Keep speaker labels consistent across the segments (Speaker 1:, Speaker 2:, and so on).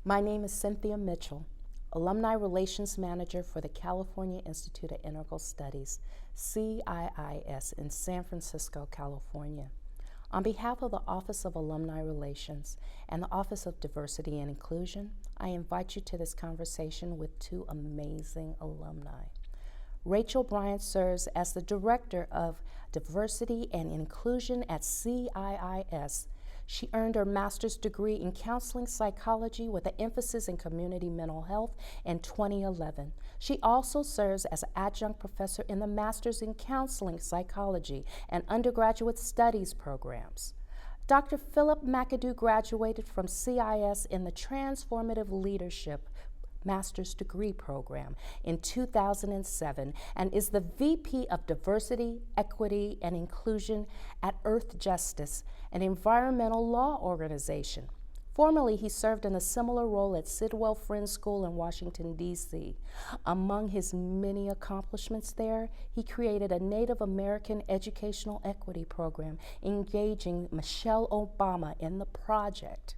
Speaker 1: My name is Cynthia Mitchell, Alumni Relations Manager for the California Institute of Integral Studies, CIIS, in San Francisco, California. On behalf of the Office of Alumni Relations and the Office of Diversity and Inclusion, I invite you to this conversation with two amazing alumni. Rachel Bryant serves as the Director of Diversity and Inclusion at CIIS. She earned her master's degree in counseling psychology with an emphasis in community mental health in 2011. She also serves as an adjunct professor in the master's in counseling psychology and undergraduate studies programs. Dr. Philip McAdoo graduated from CIS in the Transformative Leadership master's degree program in 2007 and is the VP of Diversity, Equity, and Inclusion at Earth Justice, an environmental law organization. Formerly, he served in a similar role at Sidwell Friends School in Washington, D.C. Among his many accomplishments there, he created a Native American educational equity program, engaging Michelle Obama in the project.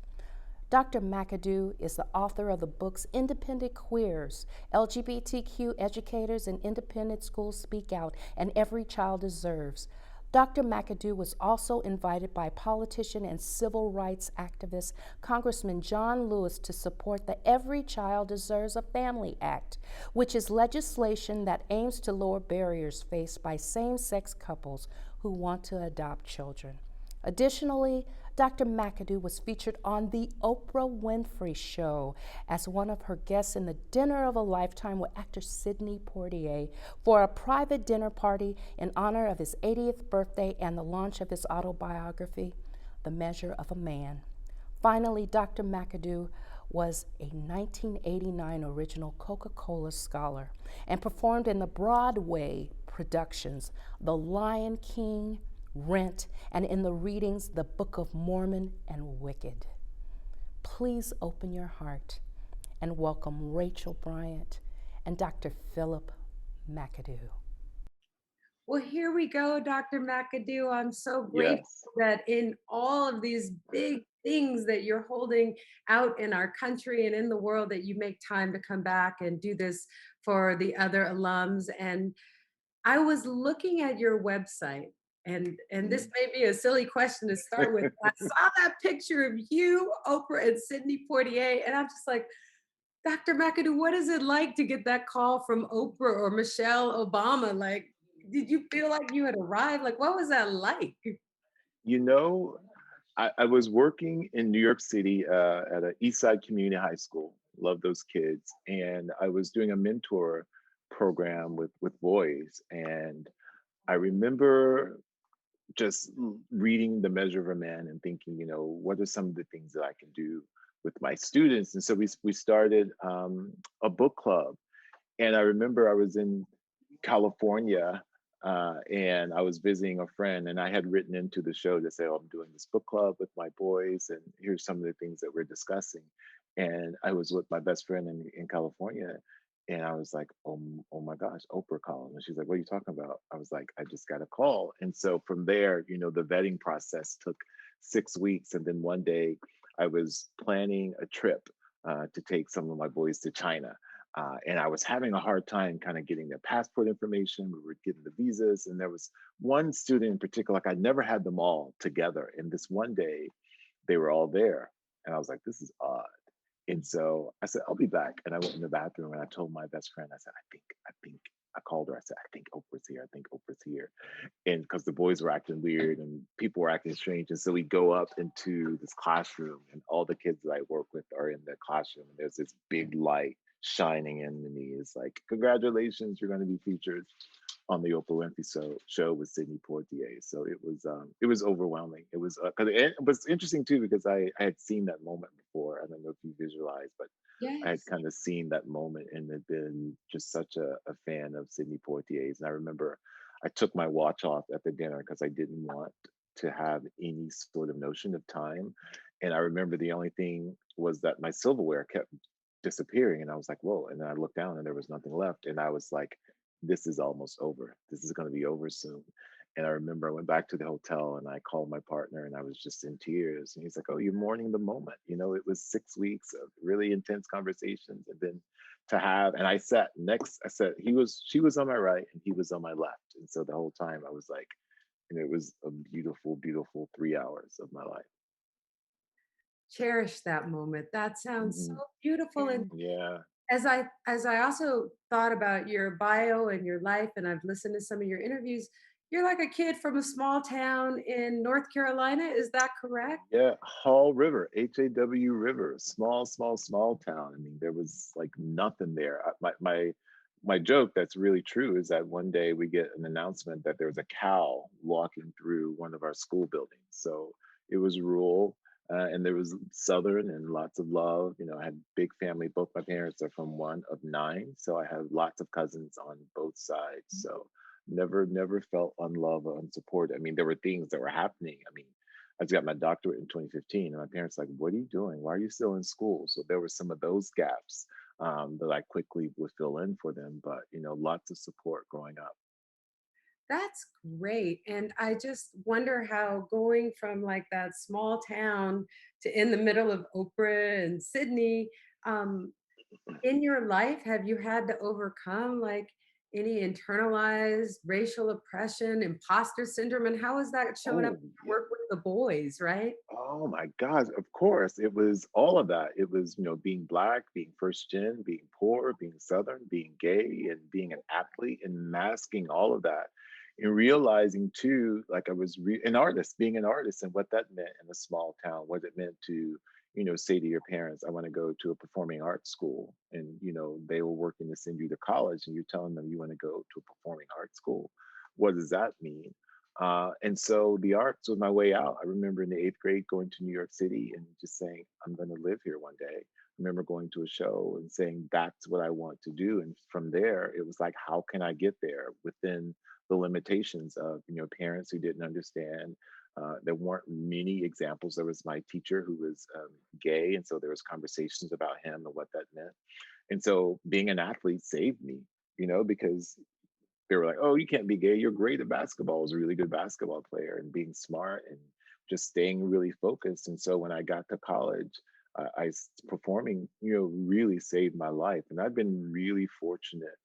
Speaker 1: Dr. McAdoo is the author of the books Independent Queers, LGBTQ Educators and Independent Schools Speak Out, and Every Child Deserves. Dr. McAdoo was also invited by politician and civil rights activist Congressman John Lewis to support the Every Child Deserves a Family Act, which is legislation that aims to lower barriers faced by same-sex couples who want to adopt children. Additionally, Dr. McAdoo was featured on the Oprah Winfrey Show as one of her guests in the Dinner of a Lifetime with actor Sidney Poitier for a private dinner party in honor of his 80th birthday and the launch of his autobiography, The Measure of a Man. Finally, Dr. McAdoo was a 1989 original Coca Cola Scholar and performed in the Broadway productions The Lion King, Rent, and in the readings The Book of Mormon and Wicked. Please open your heart and welcome Rachel Bryant and Dr. Philip McAdoo.
Speaker 2: Well, here we go, Dr. McAdoo. I'm so grateful
Speaker 3: Yes.
Speaker 2: that in all of these big things that you're holding out in our country and in the world, that you make time to come back and do this for the other alums. And I was looking at your website, and this may be a silly question to start with. I saw that picture of you, Oprah, and Sidney Poitier, and I'm just like, Dr. McAdoo, what is it like to get that call from Oprah or Michelle Obama? Like, did you feel like you had arrived? Like, what was that like?
Speaker 3: You know, I was working in New York City at an East Side Community High School. Love those kids. And I was doing a mentor program with boys. And I remember just reading The Measure of a Man and thinking, what are some of the things that I can do with my students? And so we started a book club. And I remember I was in California and I was visiting a friend, and I had written into the show to say, oh, I'm doing this book club with my boys, and here's some of the things that we're discussing. And I was with my best friend in California, and I was like, oh my gosh, Oprah called. And she's like, what are you talking about? I was like, I just got a call. And so from there, the vetting process took 6 weeks. And then one day I was planning a trip to take some of my boys to China. And I was having a hard time kind of getting their passport information. We were getting the visas. And there was one student in particular, like I never had them all together. And this one day, they were all there. And I was like, this is odd. And so I said, I'll be back. And I went in the bathroom and I told my best friend, I said, I called her. I said, I think Oprah's here. I think Oprah's here. And because the boys were acting weird and people were acting strange. And so we go up into this classroom and all the kids that I work with are in the classroom. And there's this big light shining into me. It's like, congratulations, you're going to be featured on the Oprah Winfrey show with Sidney Poitier. So it was overwhelming. It was it was interesting too because I had seen that moment before. I don't know if you visualized, but I had
Speaker 2: Yes.
Speaker 3: kind of seen that moment and had been just such a fan of Sidney Poitier's. And I remember I took my watch off at the dinner because I didn't want to have any sort of notion of time. And I remember the only thing was that my silverware kept disappearing, and I was like, whoa. And then I looked down and there was nothing left, and I was like, this is almost over. This is going to be over soon. And I remember I went back to the hotel and I called my partner and I was just in tears. And he's like, "Oh, you're mourning the moment." It was 6 weeks of really intense conversations. And then to have, and I sat next, she was on my right and he was on my left. And so the whole time I was like, it was a beautiful, beautiful 3 hours of my life.
Speaker 2: Cherish that moment. That sounds so
Speaker 3: Mhm.
Speaker 2: beautiful. And
Speaker 3: Yeah.
Speaker 2: as I also thought about your bio and your life, and I've listened to some of your interviews, you're like a kid from a small town in North Carolina. Is that correct?
Speaker 3: Yeah, Hall River, HAW River, small, small, small town. I mean, there was like nothing there. My joke that's really true is that one day we get an announcement that there was a cow walking through one of our school buildings. So it was rural, and there was southern and lots of love. I had big family. Both my parents are from one of nine, so I have lots of cousins on both sides. So never felt unloved or unsupported. I mean, there were things that were happening. I mean, I just got my doctorate in 2015, and my parents like, "What are you doing? Why are you still in school?" So there were some of those gaps that I quickly would fill in for them. But lots of support growing up.
Speaker 2: That's great. And I just wonder how going from like that small town to in the middle of Oprah and Sydney, um, in your life, have you had to overcome like any internalized racial oppression, imposter syndrome, and how is that showing up
Speaker 3: Oh
Speaker 2: in your
Speaker 3: yeah.
Speaker 2: work with the boys, right?
Speaker 3: Oh my gosh, of course. It was all of that. It was, being black, being first gen, being poor, being Southern, being gay, and being an athlete and masking all of that. And realizing too, like an artist, being an artist and what that meant in a small town, what it meant to, say to your parents, "I want to go to a performing arts school." And, they were working to send you to college and you're telling them you want to go to a performing arts school. What does that mean? And so the arts was my way out. I remember in the eighth grade going to New York City and just saying, "I'm going to live here one day." I remember going to a show and saying, "That's what I want to do." And from there, it was like, how can I get there within the limitations of, parents who didn't understand. There weren't many examples. There was my teacher who was gay. And so there was conversations about him and what that meant. And so being an athlete saved me, because they were like, "Oh, you can't be gay. You're great at basketball." I was a really good basketball player, and being smart and just staying really focused. And so when I got to college, performing, really saved my life. And I've been really fortunate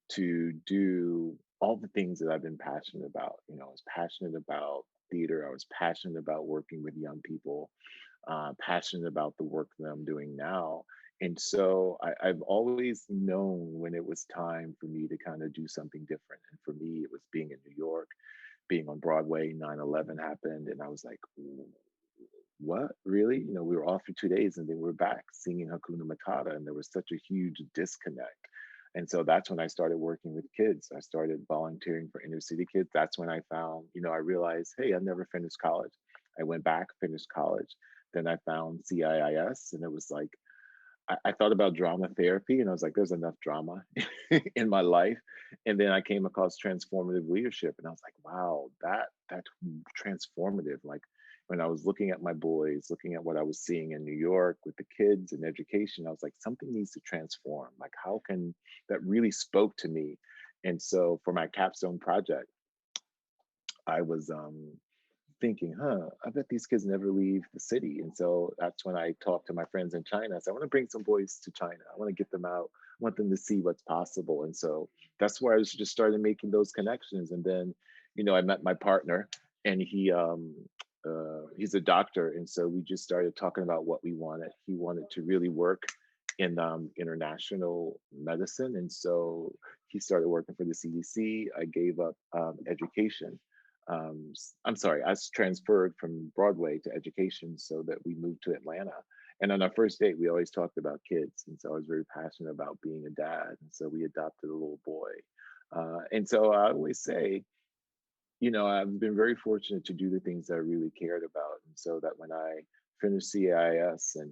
Speaker 3: to do all the things that I've been passionate about. I was passionate about theater. I was passionate about working with young people, passionate about the work that I'm doing now. And so I've always known when it was time for me to kind of do something different. And for me, it was being in New York, being on Broadway. 9/11 happened, and I was like, "What? Really?" We were off for 2 days and then we're back singing Hakuna Matata. And there was such a huge disconnect. And so that's when I started working with kids. I started volunteering for inner city kids. That's when I found, I realized, hey, I never finished college. I went back, finished college. Then I found CIIS, and it was like, I thought about drama therapy, and I was like, there's enough drama in my life. And then I came across transformative leadership, and I was like, wow, that's transformative. Like when I was looking at my boys, looking at what I was seeing in New York with the kids and education, I was like, something needs to transform. Like, how can that really spoke to me? And so for my capstone project, I was thinking, I bet these kids never leave the city. And so that's when I talked to my friends in China. I said, I want to bring some boys to China. I want to get them out. I want them to see what's possible. And so that's where I was just started making those connections. And then, I met my partner, and he's a doctor. And so we just started talking about what we wanted. He wanted to really work in international medicine. And so he started working for the CDC. I gave up education. I'm sorry, I was transferred from Broadway to education so that we moved to Atlanta. And on our first date, we always talked about kids. And so I was very passionate about being a dad. And so we adopted a little boy. And so I always say, I've been very fortunate to do the things that I really cared about. And so that when I finished CIIS and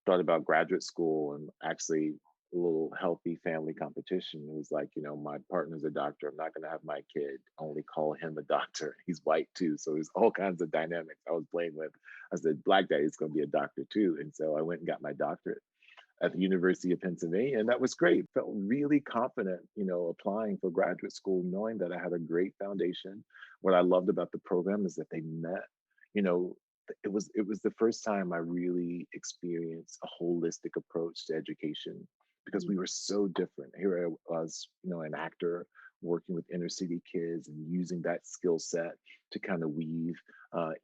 Speaker 3: thought about graduate school and actually a little healthy family competition. It was like, my partner's a doctor. I'm not going to have my kid only call him a doctor. He's white too. So there's all kinds of dynamics I was playing with. I said, Black daddy's going to be a doctor too. And so I went and got my doctorate. at the University of Pennsylvania. And that was great. Felt really confident, applying for graduate school, knowing that I had a great foundation. What I loved about the program is that they met, you know, it was the first time I really experienced a holistic approach to education because we were so different. Here I was, an actor working with inner city kids and using that skill set to kind of weave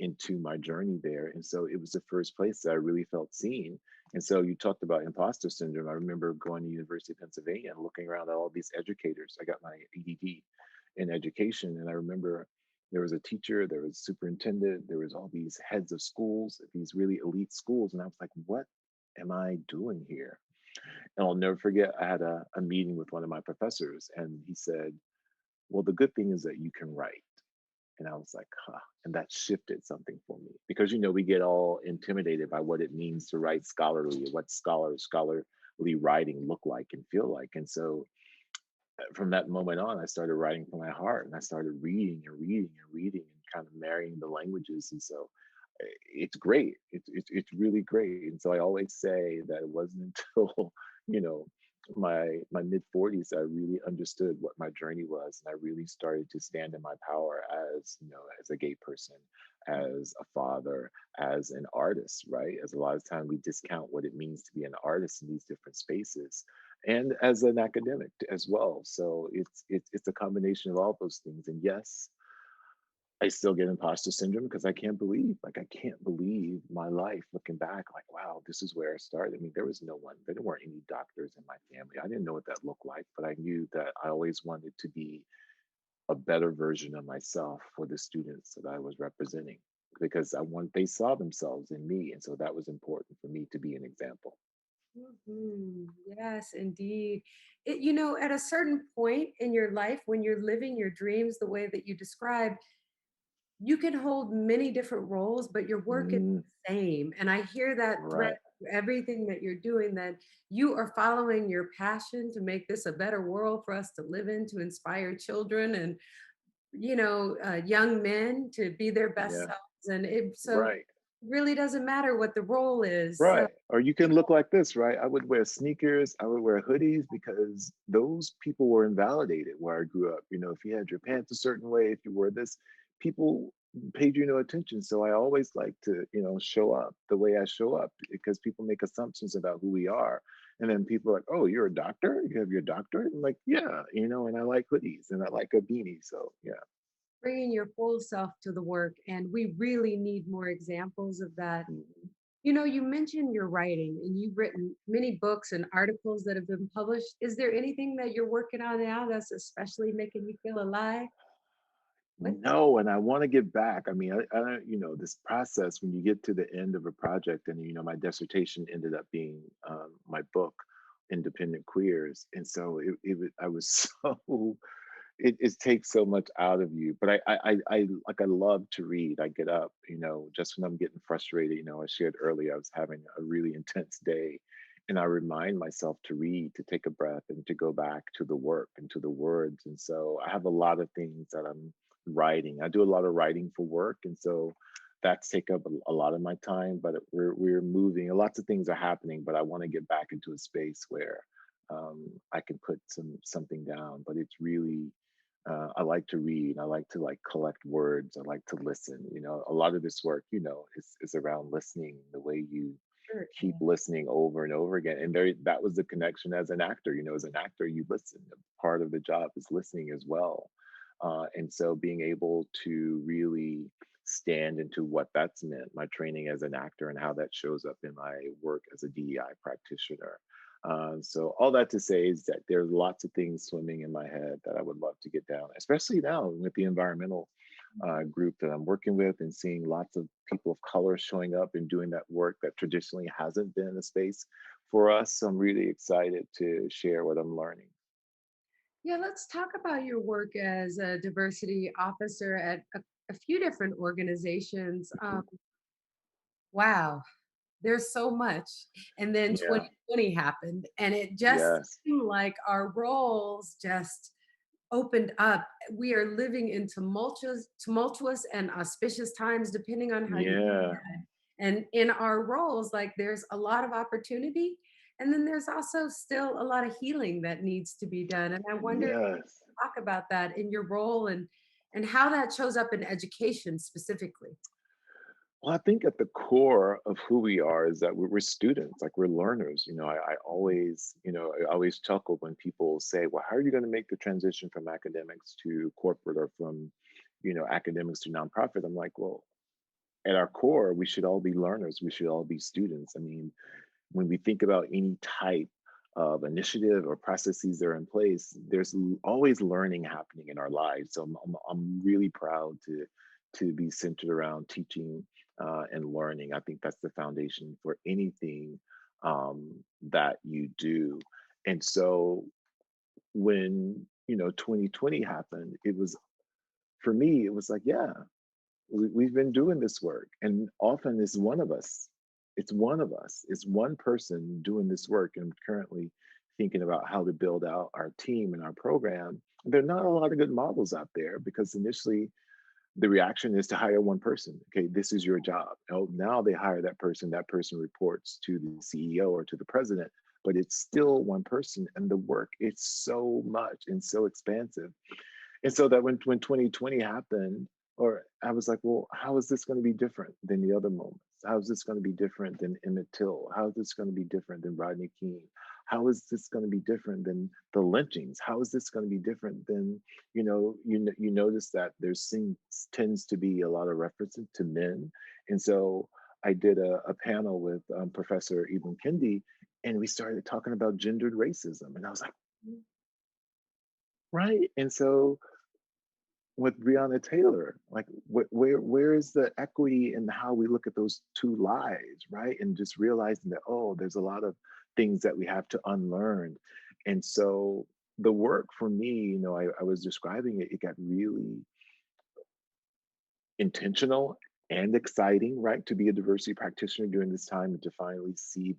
Speaker 3: into my journey there. And so it was the first place that I really felt seen. And so you talked about imposter syndrome. I remember going to University of Pennsylvania and looking around at all these educators. I got my EDD in education, and I remember there was a teacher, there was a superintendent, there was all these heads of schools, these really elite schools, and I was like, what am I doing here? And I'll never forget, I had a meeting with one of my professors, and he said, well, the good thing is that you can write. And I was like, huh. And that shifted something for me because, we get all intimidated by what it means to write scholarly, what scholarly writing look like and feel like. And so from that moment on, I started writing from my heart, and I started reading and reading and reading and kind of marrying the languages. And so it's great. It's really great. And so I always say that it wasn't until, you know, my mid 40s I really understood what my journey was, and I really started to stand in my power as, as a gay person, as a father, as an artist, right? As a lot of time we discount what it means to be an artist in these different spaces, and as an academic as well. So it's a combination of all those things. And yes, I still get imposter syndrome because I can't believe my life looking back, like, wow, this is where I started. I mean, there was no one, there weren't any doctors in my family. I didn't know what that looked like, but I knew that I always wanted to be a better version of myself for the students that I was representing because they saw themselves in me. And so that was important for me to be an example.
Speaker 2: Yes, indeed. At a certain point in your life, when you're living your dreams the way that you described, you can hold many different roles, but your work is
Speaker 3: Mm,
Speaker 2: the same. And I hear that thread
Speaker 3: right.
Speaker 2: through everything that you're doing, that you are following your passion to make this a better world for us to live in, to inspire children and, young men to be their best
Speaker 3: Yeah.
Speaker 2: selves. And so
Speaker 3: Right.
Speaker 2: it really doesn't matter what the role is. So,
Speaker 3: Right. Or you can look like this, right? I would wear sneakers, I would wear hoodies because those people were invalidated where I grew up. If you had your pants a certain way, if you wore this, people paid you no attention. So I always like to, show up the way I show up because people make assumptions about who we are. And then people are like, oh, you're a doctor? You have your doctorate? I'm like, yeah, and I like hoodies and I like a beanie. So yeah.
Speaker 2: bringing your full self to the work. And we really need more examples of that.
Speaker 3: Mhm.
Speaker 2: You mentioned your writing and you've written many books and articles that have been published. Is there anything that you're working on now that's especially making you feel alive? What?
Speaker 3: No, and I want to get back. I mean, I don't, this process when you get to the end of a project, and my dissertation ended up being my book, Independent Queers, and so I was so it takes so much out of you. But I love to read. I get up, just when I'm getting frustrated. I shared earlier I was having a really intense day, and I remind myself to read, to take a breath, and to go back to the work and to the words. And so I have a lot of things that I'm writing. I do a lot of writing for work, and so that's take up a lot of my time. But we're moving. Lots of things are happening, but I want to get back into a space where I can put something down. But it's really I like to read. I like to collect words. I like to listen. A lot of this work, is around listening. The way you
Speaker 2: Sure.
Speaker 3: keep listening over and over again. And that was the connection as an actor. As an actor, you listen. Part of the job is listening as well. And so being able to really stand into what that's meant, my training as an actor and how that shows up in my work as a DEI practitioner. So all that to say is that there's lots of things swimming in my head that I would love to get down, especially now with the environmental group that I'm working with and seeing lots of people of color showing up and doing that work that traditionally hasn't been a space for us. So I'm really excited to share what I'm learning.
Speaker 2: Yeah, let's talk about your work as a diversity officer at a few different organizations. Wow, there's so much. And then
Speaker 3: Yeah.
Speaker 2: 2020 happened, and it just
Speaker 3: Yes.
Speaker 2: seemed like our roles just opened up. We are living in tumultuous and auspicious times, depending on how you.
Speaker 3: Yeah.
Speaker 2: And in our roles, like there's a lot of opportunity And then there's also still a lot of healing that needs to be done. And I wonder if you
Speaker 3: Yes.
Speaker 2: could talk about that in your role and how that shows up in education specifically.
Speaker 3: Well, I think at the core of who we are is that we're students, like we're learners. I always, I always chuckle when people say, well, how are you going to make the transition from academics to corporate or from, academics to nonprofit? I'm like, well, at our core, we should all be learners. We should all be students. I mean, when we think about any type of initiative or processes that are in place, there's always learning happening in our lives. So I'm really proud to be centered around teaching and learning. I think that's the foundation for anything that you do. And so when 2020 happened, it was for me. It was like, yeah, we've been doing this work, and often it's one of us. It's one of us. It's one person doing this work, and I'm currently thinking about how to build out our team and our program. There are not a lot of good models out there because initially the reaction is to hire one person. Okay, this is your job. Oh, now they hire that person. That person reports to the CEO or to the president, but it's still one person, and the work is so much and so expansive. And so that when 2020 happened, or I was like, well, how is this going to be different than the other moments? How is this going to be different than Emmett Till? How is this going to be different than Rodney King? How is this going to be different than the lynchings? How is this going to be different than, you notice that tends to be a lot of references to men. And so I did a panel with Professor Ibn Kendi, and we started talking about gendered racism. And I was like, right. And so with Breonna Taylor, like where is the equity in how we look at those two lives, right? And just realizing that, oh, there's a lot of things that we have to unlearn. And so the work for me, I was describing it, it got really intentional and exciting, right? To be a diversity practitioner during this time and to finally see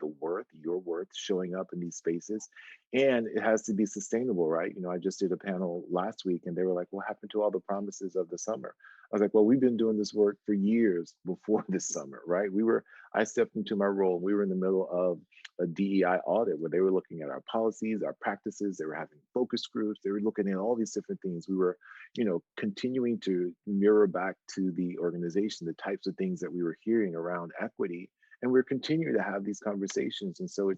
Speaker 3: your worth showing up in these spaces. And it has to be sustainable, right? I just did a panel last week and they were like, what happened to all the promises of the summer? I was like, well, we've been doing this work for years before this summer, right? I stepped into my role. We were in the middle of a DEI audit where they were looking at our policies, our practices. They were having focus groups. They were looking at all these different things. We were continuing to mirror back to the organization the types of things that we were hearing around equity. And we're continuing to have these conversations. And so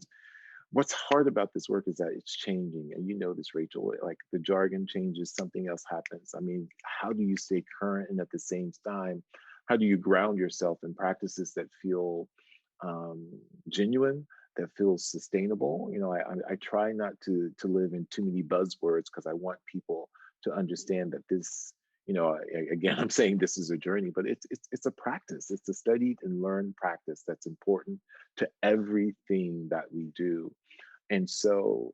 Speaker 3: what's hard about this work is that it's changing. And you know this, Rachel, like the jargon changes, something else happens. I mean, how do you stay current and at the same time, how do you ground yourself in practices that feel genuine, that feels sustainable? I try not to live in too many buzzwords because I want people to understand that this, again, I'm saying this is a journey, but it's a practice. It's a studied and learned practice that's important to everything that we do. And so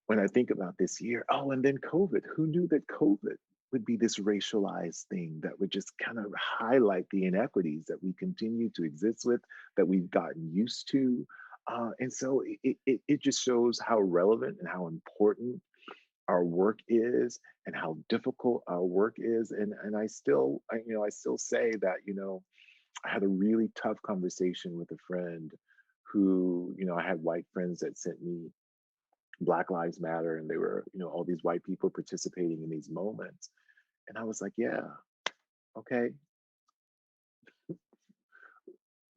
Speaker 3: when I think about this year, oh, and then COVID, who knew that COVID would be this racialized thing that would just kind of highlight the inequities that we continue to exist with, that we've gotten used to. And so it just shows how relevant and how important our work is and how difficult our work is. And I still say that, I had a really tough conversation with a friend who, I had white friends that sent me Black Lives Matter, and they were, all these white people participating in these moments. And I was like, yeah, okay,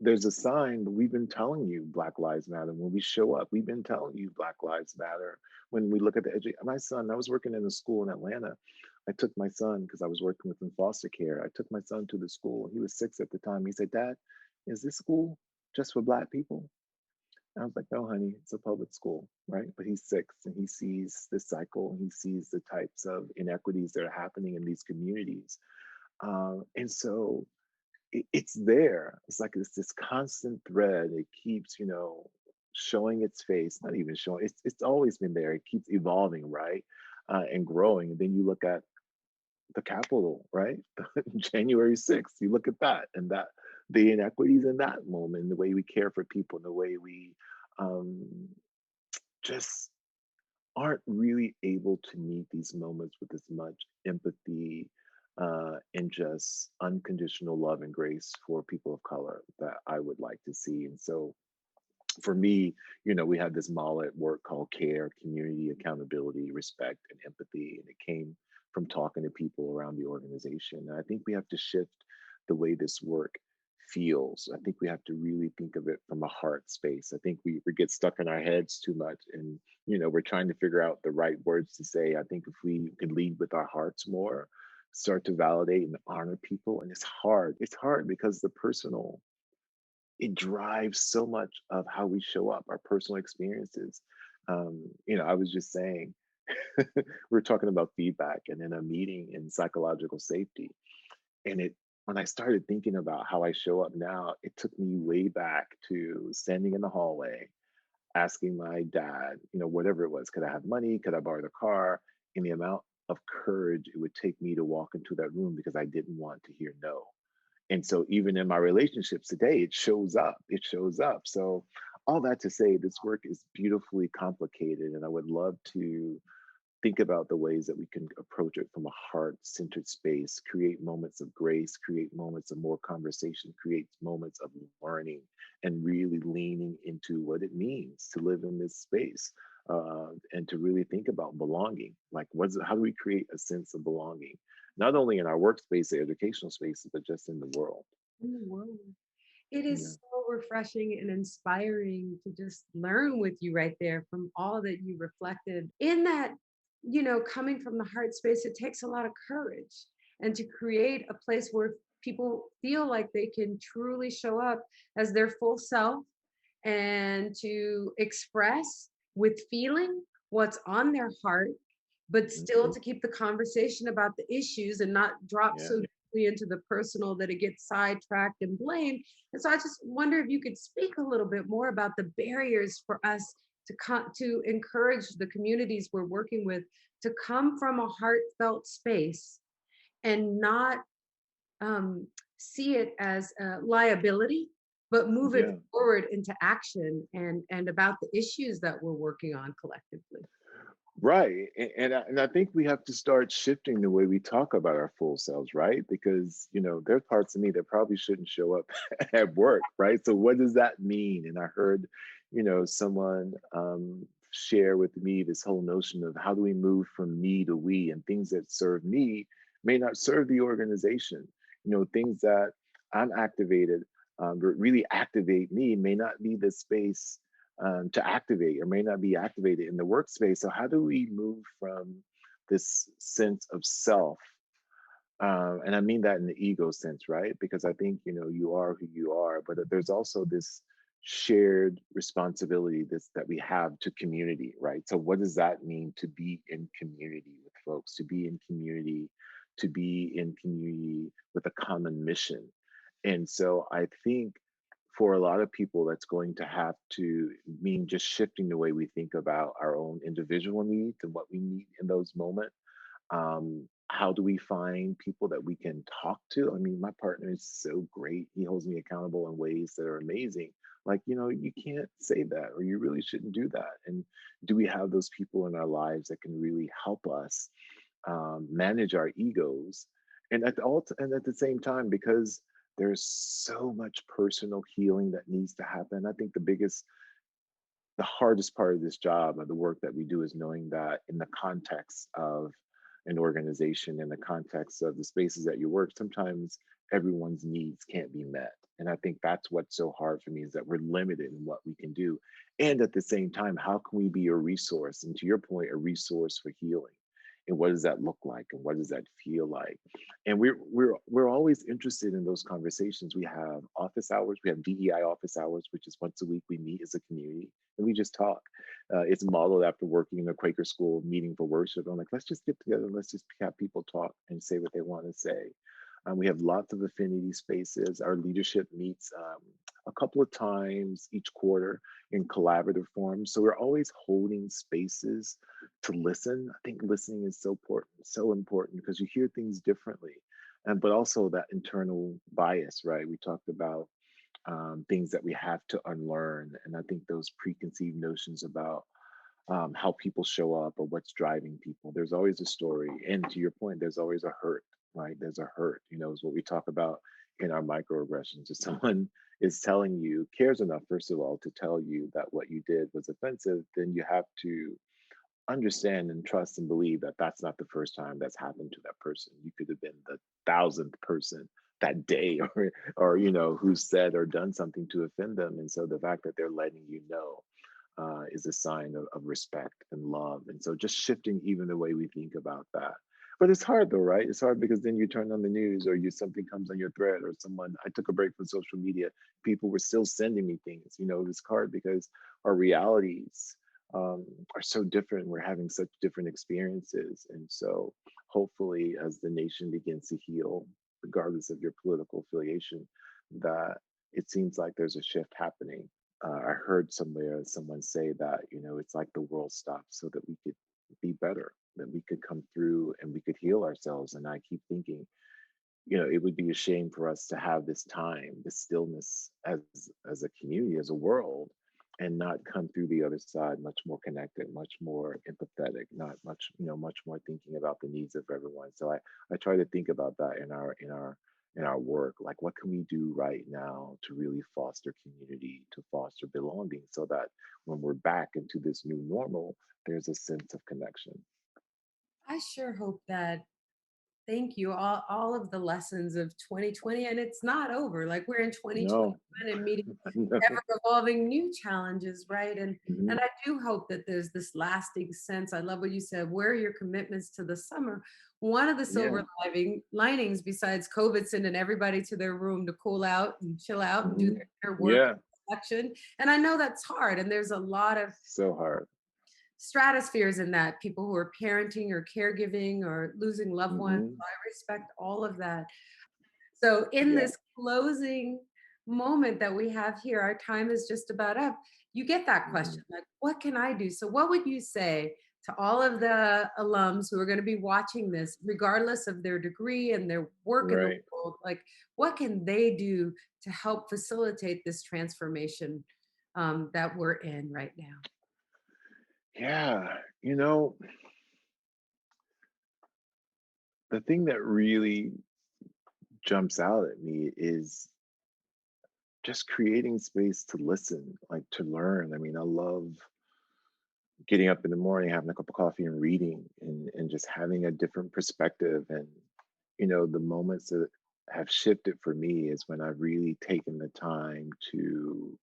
Speaker 3: there's a sign, but we've been telling you Black Lives Matter. When we show up, we've been telling you Black Lives Matter. When we look at my son, I was working in a school in Atlanta. I took my son, because I was working with in foster care. I took my son to the school. He was 6 at the time. He said, Dad, is this school just for Black people? I was like, no, honey, it's a public school, right? But he's 6 and he sees this cycle. He sees the types of inequities that are happening in these communities. And so it's there. It's like it's this constant thread. It keeps, showing its face, not even showing, it's always been there. It keeps evolving, right? And growing. And then you look at the Capitol, right? January 6th, you look at that and that the inequities in that moment, the way we care for people, the way we um, just aren't really able to meet these moments with as much empathy and just unconditional love and grace for people of color that I would like to see. And so For me, we had this model at work called care, community, accountability, respect, and empathy. And it came from talking to people around the organization. And I think we have to shift the way this work feels. I think we have to really think of it from a heart space. I think we get stuck in our heads too much. And, we're trying to figure out the right words to say. I think if we could lead with our hearts more, start to validate and honor people. And it's hard. It's hard because the personal, it drives so much of how we show up, our personal experiences. I was just saying, we're talking about feedback and in a meeting in psychological safety. And when I started thinking about how I show up now, it took me way back to standing in the hallway, asking my dad, whatever it was, could I have money? Could I borrow the car? And the amount of courage it would take me to walk into that room because I didn't want to hear no. And so even in my relationships today, it shows up. It shows up. So all that to say, this work is beautifully complicated, and I would love to think about the ways that we can approach it from a heart-centered space, create moments of grace, create moments of more conversation, create moments of learning, and really leaning into what it means to live in this space, and to really think about belonging. Like, how do we create a sense of belonging, not only in our workspace, the educational spaces, but just in the world?
Speaker 2: In the world. It
Speaker 3: Yeah.
Speaker 2: is so refreshing and inspiring to just learn with you right there from all that you reflected in that, coming from the heart space. It takes a lot of courage and to create a place where people feel like they can truly show up as their full self and to express with feeling what's on their heart, but still
Speaker 3: Mhm.
Speaker 2: to keep the conversation about the issues and not drop
Speaker 3: Yeah.
Speaker 2: so deeply into the personal that it gets sidetracked and blamed. And so I just wonder if you could speak a little bit more about the barriers for us to encourage the communities we're working with to come from a heartfelt space and not um, see it as a liability, but move it
Speaker 3: Yeah.
Speaker 2: forward into action and about the issues that we're working on collectively.
Speaker 3: Right. And I think we have to start shifting the way we talk about our full selves, right? Because, there are parts of me that probably shouldn't show up at work, right? So what does that mean? And I heard, someone share with me this whole notion of how do we move from me to we, and things that serve me may not serve the organization. Things that I'm activated, but really activate me may not be the space to activate or may not be activated in the workspace. So how do we move from this sense of self? And I mean that in the ego sense, right? Because I think, you are who you are, but there's also this shared responsibility that we have to community, right? So what does that mean to be in community with folks, to be in community, to be in community with a common mission? And so I think for a lot of people, that's going to have to mean just shifting the way we think about our own individual needs and what we need in those moments. How do we find people that we can talk to? I mean, my partner is so great. He holds me accountable in ways that are amazing. Like, you can't say that, or you really shouldn't do that. And do we have those people in our lives that can really help us manage our egos? And and at the same time, because there's so much personal healing that needs to happen. I think the hardest part of this job, of the work that we do, is knowing that in the context of an organization, in the context of the spaces that you work, sometimes everyone's needs can't be met. And I think that's what's so hard for me, is that we're limited in what we can do. And at the same time, how can we be a resource? And to your point, a resource for healing. And what does that look like? And what does that feel like? And we're always interested in those conversations. We have office hours. We have DEI office hours, which is once a week we meet as a community and we just talk. It's modeled after working in a Quaker school, meeting for worship. I'm like, let's just get together. Let's just have people talk and say what they want to say. We have lots of affinity spaces. Our leadership meets a couple of times each quarter in collaborative form. So we're always holding spaces to listen. I think listening is so important because you hear things differently. And but also that internal bias, right? We talked about things that we have to unlearn. And I think those preconceived notions about how people show up or what's driving people. There's always a story. And to your point, there's always a hurt, right? There's a hurt, is what we talk about in our microaggressions. If someone is telling you, cares enough, first of all, to tell you that what you did was offensive, then you have to understand and trust and believe that that's not the first time that's happened to that person. You could have been the thousandth person that day, or who said or done something to offend them. And so the fact that they're letting you know is a sign of respect and love. And so just shifting even the way we think about that. But it's hard though, right? It's hard because then you turn on the news, or something comes on your thread, or someone. I took a break from social media. People were still sending me things. It's hard because our realities are so different. We're having such different experiences. And so hopefully, as the nation begins to heal, regardless of your political affiliation, that it seems like there's a shift happening. I heard somewhere someone say that, it's like the world stopped so that we could be better, that we could come through and we could heal ourselves. And I keep thinking, it would be a shame for us to have this time, this stillness as a community, as a world, and not come through the other side much more connected, much more empathetic, not much, much more thinking about the needs of everyone. So I try to think about that in our work. Like, what can we do right now to really foster community, to foster belonging, so that when we're back into this new normal, there's a sense of connection.
Speaker 2: I sure hope that. Thank you. All of the lessons of 2020, and it's not over. Like, we're in
Speaker 3: No.
Speaker 2: 2021 and meeting
Speaker 3: No.
Speaker 2: ever evolving new challenges, right? And
Speaker 3: Mhm.
Speaker 2: I do hope that there's this lasting sense. I love what you said. Where are your commitments to the summer? One of the silver
Speaker 3: Yeah.
Speaker 2: linings, besides COVID sending everybody to their room to cool out and chill out and do
Speaker 3: Mhm.
Speaker 2: their work
Speaker 3: Yeah.
Speaker 2: reflection. And I know that's hard. And there's a lot of
Speaker 3: So hard.
Speaker 2: stratospheres in that, people who are parenting or caregiving or losing loved ones.
Speaker 3: Mhm.
Speaker 2: I respect all of that. So in
Speaker 3: Yeah.
Speaker 2: this closing moment that we have here, our time is just about up. You get that
Speaker 3: Mhm.
Speaker 2: question, like, what can I do? So what would you say to all of the alums who are going to be watching this, regardless of their degree and their work in the
Speaker 3: Right.
Speaker 2: world? Like, what can they do to help facilitate this transformation that we're in right now?
Speaker 3: Yeah. The thing that really jumps out at me is just creating space to listen, like to learn. I mean, I love getting up in the morning, having a cup of coffee and reading, and just having a different perspective. And, the moments that have shifted for me is when I've really taken the time to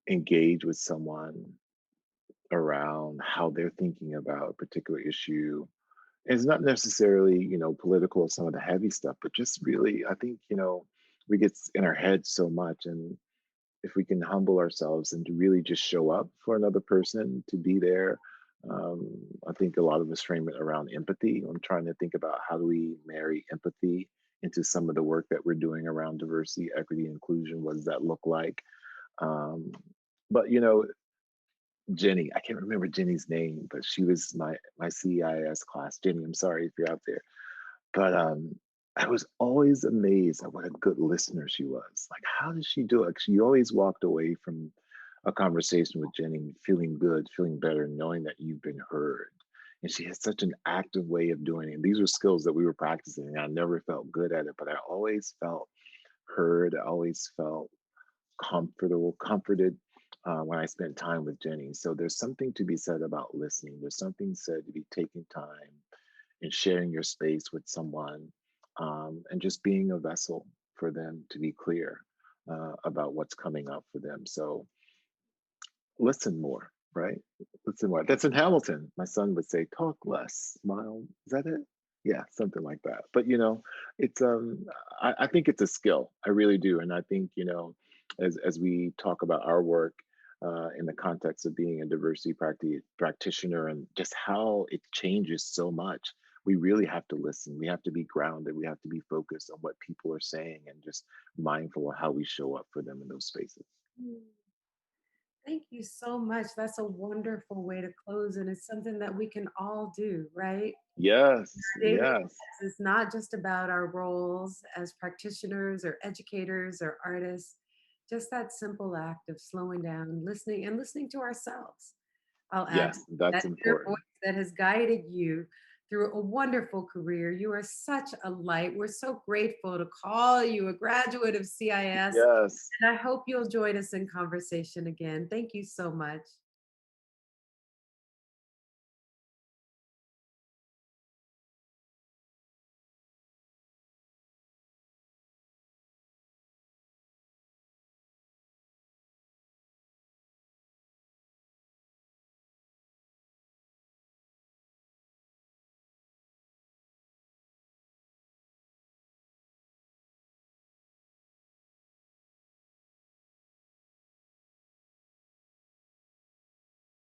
Speaker 3: engage with someone around how they're thinking about a particular issue. It's not necessarily, political or some of the heavy stuff, but just really, I think, we get in our heads so much. And if we can humble ourselves and to really just show up for another person, to be there, um, I think a lot of us frame it around empathy. I'm trying to think about how do we marry empathy into some of the work that we're doing around diversity, equity, inclusion. What does that look like? Um, but Jenny, I can't remember Jenny's name, but she was my CIIS class. Jenny, I'm sorry if you're out there. But I was always amazed at what a good listener she was. Like, how did she do it? She always walked away from a conversation with Jenny feeling good, feeling better, knowing that you've been heard. And she had such an active way of doing it. These were skills that we were practicing. And I never felt good at it, but I always felt heard. I always felt comforted when I spent time with Jenny. So there's something to be said about listening. There's something said to be taking time and sharing your space with someone, and just being a vessel for them to be clear about what's coming up for them. So listen more, right? Listen more. That's in Hamilton. My son would say, talk less, smile. Is that it? Yeah, something like that. But it's I think it's a skill. I really do. And I think, as we talk about our work in the context of being a diversity practitioner, and just how it changes so much, we really have to listen. We have to be grounded. We have to be focused on what people are saying, and just mindful of how we show up for them in those spaces.
Speaker 2: Mm. Thank you so much. That's a wonderful way to close, and it's something that we can all do, right?
Speaker 3: Yes,
Speaker 2: Daily
Speaker 3: yes,
Speaker 2: lives is not just about our roles as practitioners or educators or artists, just that simple act of slowing down, listening, and listening to ourselves. I'll add to
Speaker 3: yes,
Speaker 2: that
Speaker 3: that's
Speaker 2: inner voice
Speaker 3: important.
Speaker 2: that has guided you through a wonderful career. You are such a light. We're so grateful to call you a graduate of CIS.
Speaker 3: Yes.
Speaker 2: And I hope you'll join us in conversation again. Thank you so much.